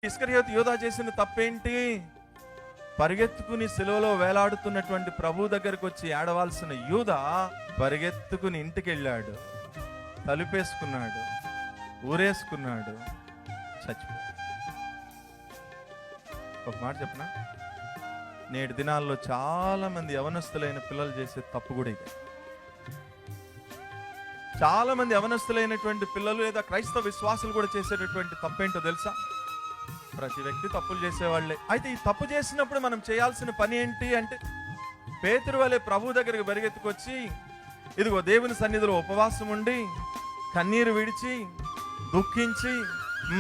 ఇస్కరియోతు యూదా చేసిన తప్పేంటి? పరిగెత్తుకుని సిలువలో వేలాడుతున్నటువంటి ప్రభు దగ్గరకు వచ్చి ఏడవాల్సిన యూదా పరిగెత్తుకుని ఇంటికి వెళ్ళాడు, తలుపేసుకున్నాడు, ఊరేసుకున్నాడు, చచ్చిపోయాడు. ఒక మాట చెప్పనా, నేటి దినాల్లో చాలా మంది యవనస్తులైన పిల్లలు చేసే తప్పు కూడా ఇదే. చాలా మంది యవనస్తులైనటువంటి పిల్లలు లేదా క్రైస్తవ విశ్వాసులు కూడా చేసేటటువంటి తప్పేంటో తెలుసా? ప్రతి వ్యక్తి తప్పులు చేసేవాళ్లే. అయితే ఈ తప్పు చేసినప్పుడు మనం చేయాల్సిన పని ఏంటి అంటే, పేతురు వలె ప్రభు దగ్గరికి పరిగెత్తుకొచ్చి, ఇదిగో దేవుని సన్నిధిలో ఉపవాసం ఉండి, కన్నీరు విడిచి, దుఃఖించి,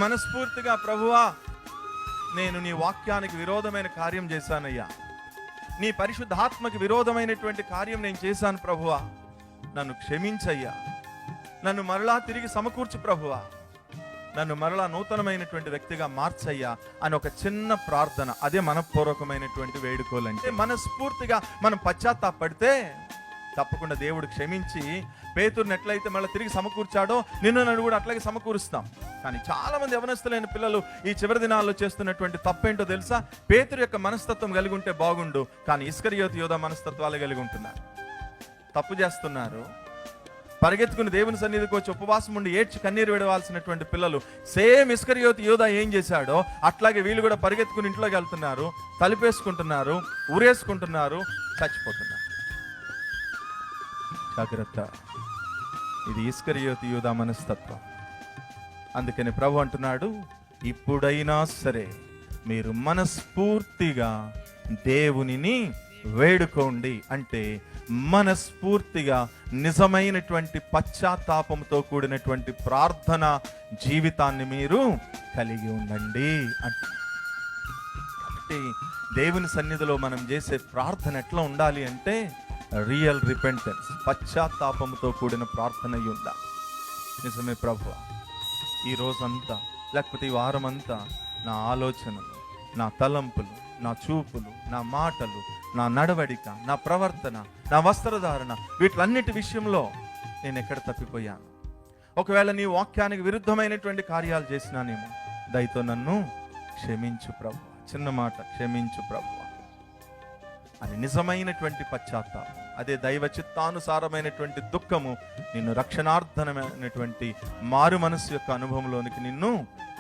మనస్ఫూర్తిగా ప్రభువా, నేను నీ వాక్యానికి విరోధమైన కార్యం చేశానయ్యా, నీ పరిశుద్ధాత్మకి విరోధమైనటువంటి కార్యం నేను చేశాను ప్రభువా, నన్ను క్షమించయ్యా, నన్ను మరలా తిరిగి సమకూర్చు ప్రభువా, నన్ను మరలా నూతనమైనటువంటి వ్యక్తిగా మార్చయ్యా అని ఒక చిన్న ప్రార్థన, అదే మనపూర్వకమైనటువంటి వేడుకోలంటే. మనస్ఫూర్తిగా మనం పశ్చాత్తాపడితే తప్పకుండా దేవుడు క్షమించి పేతురుని ఎట్లయితే మళ్ళీ తిరిగి సమకూర్చాడో నన్ను కూడా అట్లాగే సమకూరుస్తాం. కానీ చాలా మంది యవనస్తులైన పిల్లలు ఈ చివరి దినాల్లో చేస్తున్నటువంటి తప్పేంటో తెలుసా? పేతురు యొక్క మనస్తత్వం కలిగి ఉంటే బాగుండు, కానీ ఇస్కరియోతు యూదా మనస్తత్వాలు కలిగి ఉంటున్నారు, తప్పు చేస్తున్నారు. పరిగెత్తుకుని దేవుని సన్నిధికి వచ్చి ఉపవాసం ఉండి ఏడ్చి కన్నీరు విడవాల్సినటువంటి పిల్లలు సేమ్ ఇస్కరియోతు యూదా ఏం చేశాడో అట్లాగే వీళ్ళు కూడా పరిగెత్తుకుని ఇంట్లోకి వెళ్తున్నారు, తలుపేసుకుంటున్నారు, ఊరేసుకుంటున్నారు, చచ్చిపోతున్నారు. జాగ్రత్త, ఇది ఇస్కరియోతు యూదా మనస్తత్వం. అందుకని ప్రభు అంటున్నాడు, ఇప్పుడైనా సరే మీరు మనస్ఫూర్తిగా దేవునిని వేడుకోండి. అంటే మనస్ఫూర్తిగా నిజమైనటువంటి పశ్చాత్తాపంతో కూడినటువంటి ప్రార్థన జీవితాన్ని మీరు కలిగి ఉండండి అంటే. కాబట్టి దేవుని సన్నిధిలో మనం చేసే ప్రార్థన ఎట్లా ఉండాలి అంటే, రియల్ రిపెంటెన్స్, పశ్చాత్తాపంతో కూడిన ప్రార్థన అయి ఉండాలి. నిజమే ప్రభువా, ఈ రోజంతా లేకపోతే ఈ వారం అంతా నా ఆలోచనలు, నా తలంపులు, నా చూపులు, నా మాటలు, నా నడవడిక, నా ప్రవర్తన, నా వస్త్రధారణ, వీటిలన్నిటి విషయంలో నేను ఎక్కడ తప్పిపోయాను? ఒకవేళ నీ వాక్యానికి విరుద్ధమైనటువంటి కార్యాలు చేసినానేమో, దయతో నన్ను క్షమించు ప్రభువా. చిన్న మాట, క్షమించు ప్రభువా అని నిజమైనటువంటి పశ్చాత్తాపం, అదే దైవ చిత్తానుసారమైనటువంటి దుఃఖము నిన్ను రక్షణార్థమైనటువంటి మారు మనస్సు యొక్క అనుభవంలోనికి నిన్ను